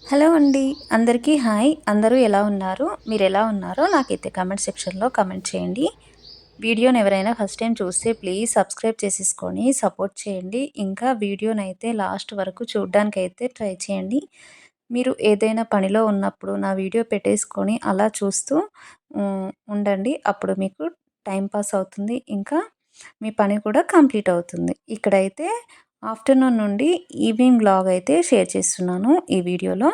Hello అండి. అందరికీ hi. అందరూ ఎలా ఉన్నారు? మీరెలా ఉన్నారో నాకైతే కామెంట్ సెక్షన్‌లో కామెంట్ చేయండి. వీడియోని ఎవరైనా ఫస్ట్ టైమ్ చూస్తే ప్లీజ్ సబ్స్క్రైబ్ చేసేసుకొని సపోర్ట్ చేయండి. ఇంకా వీడియోనైతే లాస్ట్ వరకు చూడ్డానికైతే ట్రై చేయండి. మీరు ఏదైనా పనిలో ఉన్నప్పుడు నా వీడియో పెట్టేసుకొని అలా చూస్తూ ఉండండి. అప్పుడు మీకు టైం పాస్ అవుతుంది. ఇంకా మీ పని కూడా కంప్లీట్ అవుతుంది. ఇక్కడైతే ఆఫ్టర్‌నూన్ నుండి ఈవినింగ్ వ్లాగ్ అయితే షేర్ చేస్తున్నాను ఈ వీడియోలో.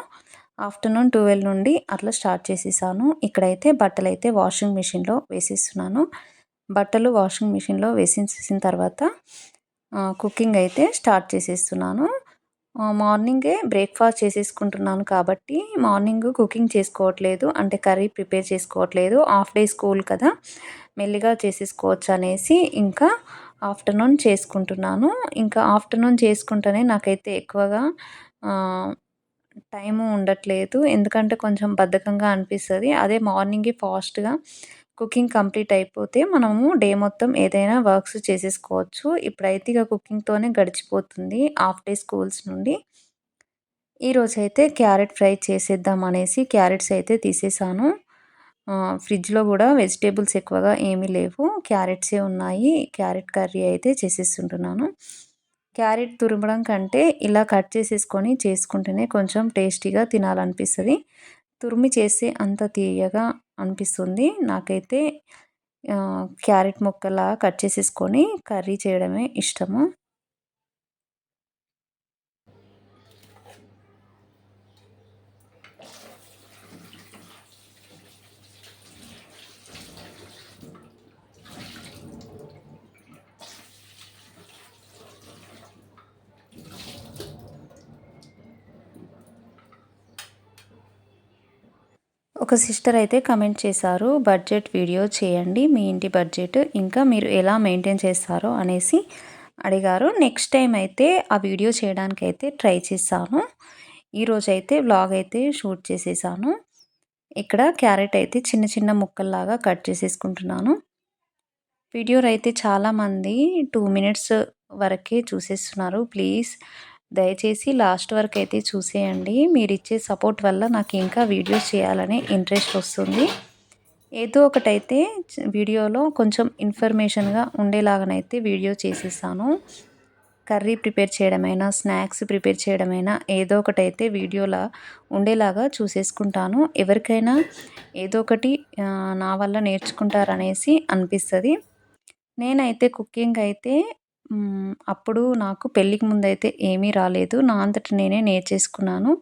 ఆఫ్టర్‌నూన్ 12 నుండి అట్లా స్టార్ట్ చేసేసాను. ఇక్కడైతే బట్టలైతే వాషింగ్ మిషన్‌లో వేసేస్తున్నాను. బట్టలు వాషింగ్ మిషన్‌లో వేసేసిన తర్వాత కుకింగ్ అయితే స్టార్ట్ చేసేస్తున్నాను. మార్నింగే బ్రేక్‌ఫాస్ట్ చేసేసుకుంటున్నాను కాబట్టి మార్నింగ్ కుకింగ్ చేసుకోవట్లేదు. అంటే కర్రీ ప్రిపేర్ చేసుకోవట్లేదు. హాఫ్ డే స్కూల్ కదా! మెల్లిగా చేసేసుకోవచ్చనేసి ఇంకా ఆఫ్టర్‌నూన్ చేసుకుంటున్నాను. ఇంకా ఆఫ్టర్‌నూన్ చేసుకుంటేనే నాకైతే ఎక్కువగా ఆహ్, టైము ఉండట్లేదు. ఎందుకంటే కొంచెం బద్ధకంగా అనిపిస్తది. అదే మార్నింగే ఫాస్ట్‌గా కుకింగ్ కంప్లీట్ అయిపోతే మనము డే మొత్తం ఏదైనా వర్క్స్ చేసేసుకోవచ్చు. ఇప్పుడైతే ఇక కుకింగ్‌తోనే గడిచిపోతుంది హాఫ్ డే స్కూల్స్ నుండి. ఈరోజైతే క్యారెట్ ఫ్రై చేసేద్దాం అనేసి క్యారెట్స్ అయితే తీసేసాను. ఫ్రిడ్జ్‌లో గూడా వెజిటబుల్స్ ఎక్కువగా ఏమీ లేవు. క్యారెట్సే ఉన్నాయి. క్యారెట్ కర్రీ అయితే చేసేసుంటున్నాను. క్యారెట్ తురమడం కంటే ఇలా కట్ చేసేసుకొని చేసుకుంటేనే కొంచెం టేస్టీగా తినాలనిపిస్తది. తురిమి చేస్తే అంత తియ్యగా అనిపిస్తుంది. నాకైతే క్యారెట్ ముక్కలా కట్ చేసేసుకొని కర్రీ చేయడమే ఇష్టము. ఒక సిస్టర్ అయితే కమెంట్ చేశారు. బడ్జెట్ వీడియో చేయండి. మీ ఇంటి బడ్జెట్ ఇంకా మీరు ఎలా మెయింటైన్ చేస్తారో అనేసి అడిగారు. నెక్స్ట్ టైం అయితే ఆ వీడియో చేయడానికైతే ట్రై చేశాను. ఈరోజైతే వ్లాగ్ అయితే షూట్ చేసేసాను. ఇక్కడ క్యారెట్ అయితే చిన్న చిన్న ముక్కల్లాగా కట్ చేసేసుకుంటున్నాను. వీడియోలో అయితే చాలామంది 2 మినిట్స్ వరకే చూసేస్తున్నారు. ప్లీజ్ దయచేసి లాస్ట్ వరకైతే చూసేయండి. మీరిచ్చే సపోర్ట్ వల్ల నాకు ఇంకా వీడియోస్ చేయాలనే ఇంట్రెస్ట్ వస్తుంది. ఏదో ఒకటైతే వీడియోలో కొంచెం ఇన్ఫర్మేషన్‌గా ఉండేలాగానైతే వీడియో చేసేసాను. కర్రీ ప్రిపేర్ చేయడమైనా, స్నాక్స్ ప్రిపేర్ చేయడమైనా ఏదో ఒకటైతే వీడియోలా ఉండేలాగా చూసేసుకుంటాను. ఎవరికైనా ఏదో ఒకటి నా వల్ల నేర్చుకుంటారనేసి అనిపిస్తది. నేనైతే కుకింగ్ అయితే అప్పుడు నాకు పెళ్ళికి ముందైతే ఏమీ రాలేదు. నా అంతట నేనే నేర్చేసుకున్నాను.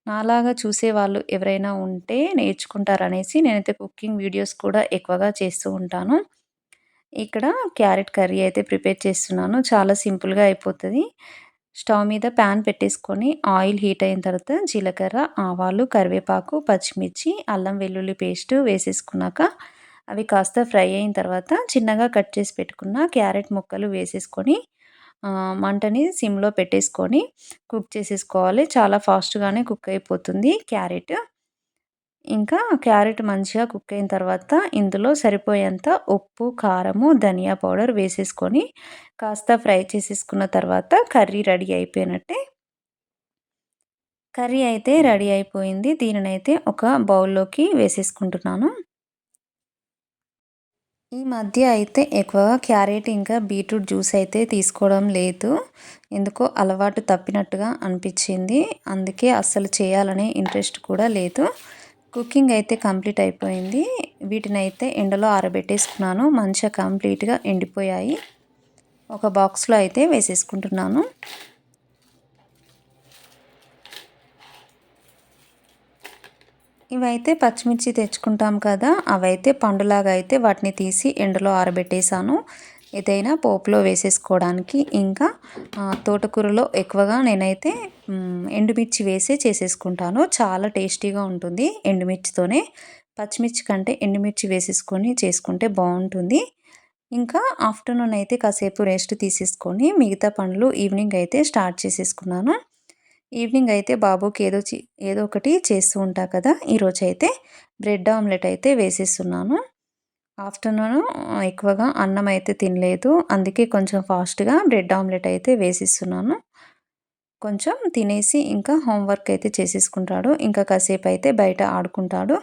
నాలాగా చూసేవాళ్ళు ఎవరైనా ఉంటే నేర్చుకుంటారనేసి నేనైతే కుకింగ్ వీడియోస్ కూడా ఎక్కువగా చేస్తూ ఉంటాను. ఇక్కడ క్యారెట్ కర్రీ అయితే ప్రిపేర్ చేస్తున్నాను. చాలా సింపుల్‌గా అయిపోతది. స్టవ్ మీద పాన్ పెట్టేసుకొని ఆయిల్ హీట్ అయిన తర్వాత జీలకర్ర, ఆవాలు, కరివేపాకు, పచ్చిమిర్చి, అల్లం వెల్లుల్లి పేస్ట్ వేసేసుకున్నాక అవి కాస్త ఫ్రై అయిన తర్వాత చిన్నగా కట్ చేసి పెట్టుకున్న క్యారెట్ ముక్కలు వేసేసుకొని మంటని సిమ్‌లో పెట్టేసుకొని కుక్ చేసేసుకోవాలి. చాలా ఫాస్ట్‌గానే కుక్ అయిపోతుంది క్యారెట్. ఇంకా క్యారెట్ మంచిగా కుక్ అయిన తర్వాత ఇందులో సరిపోయేంత ఉప్పు, కారము, ధనియా పౌడర్ వేసేసుకొని కాస్త ఫ్రై చేసేసుకున్న తర్వాత కర్రీ రెడీ అయిపోయినట్టే. కర్రీ అయితే రెడీ అయిపోయింది. దీనినైతే ఒక బౌల్‌లోకి వేసేసుకుంటున్నాను. ఈ మధ్య అయితే ఎక్కువగా క్యారెట్ ఇంకా బీట్రూట్ జ్యూస్ అయితే తీసుకోవడం లేదు. ఎందుకో అలవాటు తప్పినట్టుగా అనిపించింది. అందుకే అస్సలు చేయాలనే ఇంట్రెస్ట్ కూడా లేదు. కుకింగ్ అయితే కంప్లీట్ అయిపోయింది. వీటినైతే ఎండలో ఆరబెట్టేసుకున్నాను. మంచిగా కంప్లీట్‌గా ఎండిపోయాయి. ఒక బాక్స్‌లో అయితే వేసేసుకుంటున్నాను. ఇవైతే పచ్చిమిర్చి తెచ్చుకుంటాం కదా! అవైతే పండులాగా అయితే వాటిని తీసి ఎండలో ఆరబెట్టేసాను. ఏదైనా పోపులో వేసేసుకోవడానికి. ఇంకా తోటకూరలో ఎక్కువగా నేనైతే ఎండుమిర్చి వేసే చేసేసుకుంటాను. చాలా టేస్టీగా ఉంటుంది ఎండుమిర్చితోనే. పచ్చిమిర్చి కంటే ఎండుమిర్చి వేసేసుకొని చేసుకుంటే బావుంటుంది. ఇంకా ఆఫ్టర్‌నూన్ అయితే కాసేపు రెస్ట్ తీసేసుకొని మిగతా పనులు ఈవినింగ్ అయితే స్టార్ట్ చేసేసుకున్నాను. ఈవినింగ్ అయితే బాబుకి ఏదో ఒకటి చేస్తూ ఉంటా కదా! ఈరోజైతే బ్రెడ్ ఆమ్లెట్ అయితే వేసేస్తున్నాను. ఆఫ్టర్‌నూను ఎక్కువగా అన్నం అయితే తినలేదు. అందుకే కొంచెం ఫాస్ట్‌గా బ్రెడ్ ఆమ్లెట్ అయితే వేసేస్తున్నాను. కొంచెం తినేసి ఇంకా హోంవర్క్ అయితే చేసేసుకుంటాడు. ఇంకా కాసేపు అయితే బయట ఆడుకుంటాడు.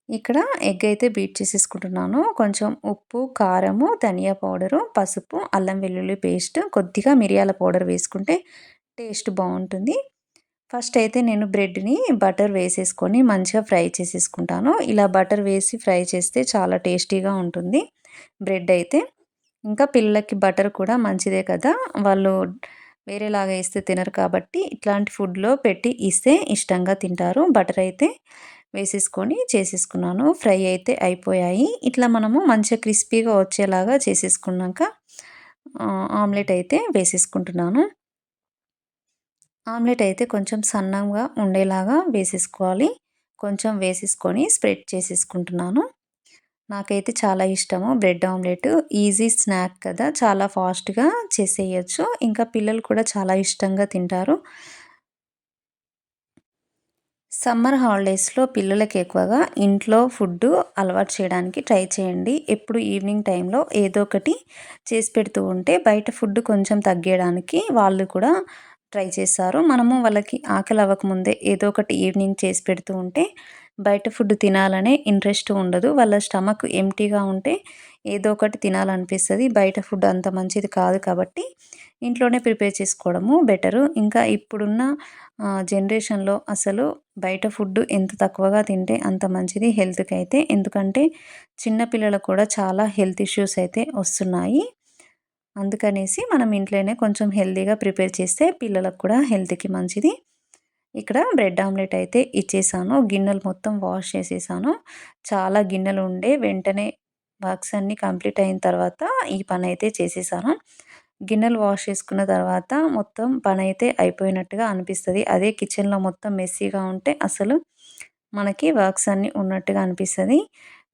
ఇక్కడ ఎగ్ అయితే బీట్ చేసేసుకుంటున్నాను. కొంచెం ఉప్పు, కారము, ధనియా పౌడరు, పసుపు, అల్లం వెల్లుల్లి పేస్ట్, కొద్దిగా మిరియాల పౌడర్ వేసుకుంటే టేస్ట్ బావుంటుంది. ఫస్ట్ అయితే నేను బ్రెడ్‌ని బటర్ వేసేసుకొని మంచిగా ఫ్రై చేసేసుకుంటాను. ఇలా బటర్ వేసి ఫ్రై చేస్తే చాలా టేస్టీగా ఉంటుంది బ్రెడ్ అయితే. ఇంకా పిల్లలకి బటర్ కూడా మంచిదే కదా! వాళ్ళు వేరేలాగా ఏస్తే తినరు కాబట్టి ఇట్లాంటి ఫుడ్‌లో పెట్టి ఇస్తే ఇష్టంగా తింటారు. బటర్ అయితే వేసేసుకొని చేసేసుకున్నాను. ఫ్రై అయితే అయిపోయాయి. ఇట్లా మనము మంచిగా క్రిస్పీగా వచ్చేలాగా చేసేసుకున్నాక ఆమ్లెట్ అయితే వేసేసుకుంటున్నాను. ఆమ్లెట్ అయితే కొంచెం సన్నంగా ఉండేలాగా వేసేసుకోవాలి. కొంచెం వేసేసుకొని స్ప్రెడ్ చేసేసుకుంటున్నాను. నాకైతే చాలా ఇష్టము బ్రెడ్ ఆమ్లెట్. ఈజీ స్నాక్ కదా! చాలా ఫాస్ట్‌గా చేసేయొచ్చు. ఇంకా పిల్లలు కూడా చాలా ఇష్టంగా తింటారు. సమ్మర్ హాలిడేస్‌లో పిల్లలకి ఎక్కువగా ఇంట్లో ఫుడ్డు అలవాటు చేయడానికి ట్రై చేయండి. ఎప్పుడు ఈవినింగ్ టైంలో ఏదో ఒకటి చేసి పెడుతూ ఉంటే బయట ఫుడ్ కొంచెం తగ్గేయడానికి వాళ్ళు కూడా ట్రై చేస్తారు. మనము వాళ్ళకి ఆకలి అవ్వకముందే ఏదో ఒకటి ఈవినింగ్ చేసి పెడుతూ ఉంటే బయట ఫుడ్ తినాలనే ఇంట్రెస్ట్ ఉండదు. వాళ్ళ స్టమక్ ఎంప్టీగా ఉంటే ఏదో ఒకటి తినాలనిపిస్తది. బయట ఫుడ్ అంత మంచిది కాదు కాబట్టి ఇంట్లోనే ప్రిపేర్ చేసుకోవడము బెటరు. ఇంకా ఇప్పుడున్న జనరేషన్‌లో అసలు బయట ఫుడ్డు ఎంత తక్కువగా తింటే అంత మంచిది హెల్త్‌కైతే. ఎందుకంటే చిన్న పిల్లలకు కూడా చాలా హెల్త్ ఇష్యూస్ అయితే వస్తున్నాయి. అందుకనేసి మనం ఇంట్లోనే కొంచెం హెల్తీగా ప్రిపేర్ చేస్తే పిల్లలకు కూడా హెల్త్‌కి మంచిది. ఇక్కడ బ్రెడ్ ఆమ్లెట్ అయితే ఇచ్చేసాను. గిన్నెలు మొత్తం వాష్ చేసేసాను. చాలా గిన్నెలు ఉండే వెంటనే వర్క్స్ అన్నీ కంప్లీట్ అయిన తర్వాత ఈ పనైతే చేసేసాను. గిన్నెలు వాష్ చేసుకున్న తర్వాత మొత్తం పనైతే అయిపోయినట్టుగా అనిపిస్తది. అదే కిచెన్‌లో మొత్తం మెస్సీగా ఉంటే అసలు మనకి వర్క్స్ అన్నీ ఉన్నట్టుగా అనిపిస్తది.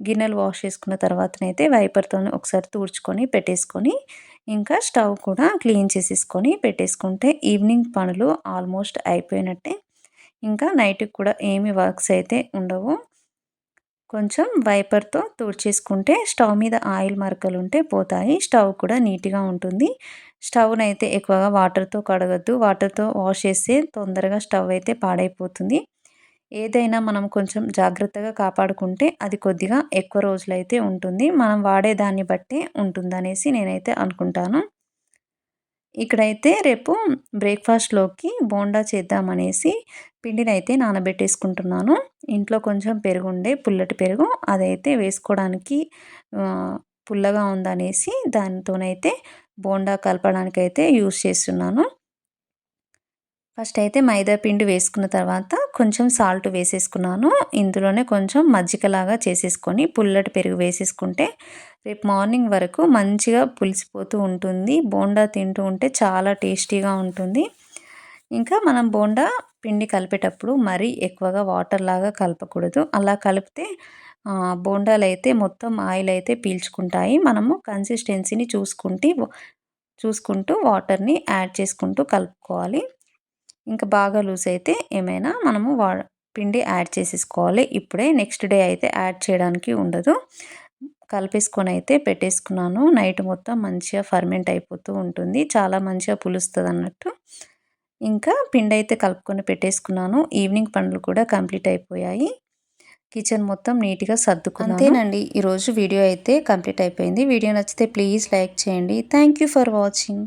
గిన్నెలు వాష్ చేసుకున్న తర్వాతనైతే వైపర్‌తోని ఒకసారి తుడుచుకొని పెట్టేసుకొని, ఇంకా స్టవ్ కూడా క్లీన్ చేసేసుకొని పెట్టేసుకుంటే ఈవినింగ్ పనులు ఆల్మోస్ట్ అయిపోయినట్టే. ఇంకా నైట్‌కి కూడా ఏమి వర్క్స్ అయితే ఉండవు. కొంచెం వైపర్‌తో తుడిచేసుకుంటే స్టవ్ మీద ఆయిల్ మరకలుంటే పోతాయి. స్టవ్ కూడా నీట్‌గా ఉంటుంది. స్టవ్‌నైతే ఎక్కువగా వాటర్‌తో కడగొద్దు. వాటర్‌తో వాష్ చేస్తే తొందరగా స్టవ్ అయితే పాడైపోతుంది. ఏదైనా మనం కొంచెం జాగ్రత్తగా కాపాడుకుంటే అది కొద్దిగా ఎక్కువ రోజులైతే ఉంటుంది. మనం వాడే దాన్ని బట్టే ఉంటుందనేసి నేనైతే అనుకుంటాను. ఇక్కడైతే రేపు బ్రేక్‌ఫాస్ట్‌లోకి బోండా చేద్దామనేసి పిండినైతే నానబెట్టేసుకుంటున్నాను. ఇంట్లో కొంచెం పెరుగుండే పుల్లటి పెరుగు అదైతే వేసుకోవడానికి పుల్లగా ఉందనేసి దానితోనైతే బోండా కలపడానికైతే యూజ్ చేస్తున్నాను. ఫస్ట్ అయితే మైదా పిండి వేసుకున్న తర్వాత కొంచెం సాల్ట్ వేసేసుకున్నాను. ఇందులోనే కొంచెం మజ్జిగలాగా చేసేసుకొని పుల్లటి పెరుగు వేసేసుకుంటే రేపు మార్నింగ్ వరకు మంచిగా పులిసిపోతూ ఉంటుంది. బోండా తింటూ ఉంటే చాలా టేస్టీగా ఉంటుంది. ఇంకా మనం బోండా పిండి కలిపేటప్పుడు మరీ ఎక్కువగా వాటర్‌లాగా కలపకూడదు. అలా కలిపితే బోండాలైతే మొత్తం ఆయిల్ అయితే పీల్చుకుంటాయి. మనము కన్సిస్టెన్సీని చూసుకుంటూ వాటర్‌ని యాడ్ చేసుకుంటూ కలుపుకోవాలి. ఇంకా బాగా లూజ్ అయితే ఏమైనా మనము పిండి యాడ్ చేసేసుకోవాలి. ఇప్పుడే నెక్స్ట్ డే అయితే యాడ్ చేయడానికి ఉండదు. కలిపేసుకొని అయితే పెట్టేసుకున్నాను. నైట్ మొత్తం మంచిగా ఫర్మెంట్ అయిపోతూ ఉంటుంది. చాలా మంచిగా పులుస్తదన్నట్టు. ఇంకా పిండైతే కలుపుకొని పెట్టేసుకున్నాను. ఈవినింగ్ పనులు కూడా కంప్లీట్ అయిపోయాయి. కిచెన్ మొత్తం నీట్‌గా సర్దుకున్నాను. అంతేనండి. ఈరోజు వీడియో అయితే కంప్లీట్ అయిపోయింది. వీడియో నచ్చితే ప్లీజ్ లైక్ చేయండి. Thank you for watching.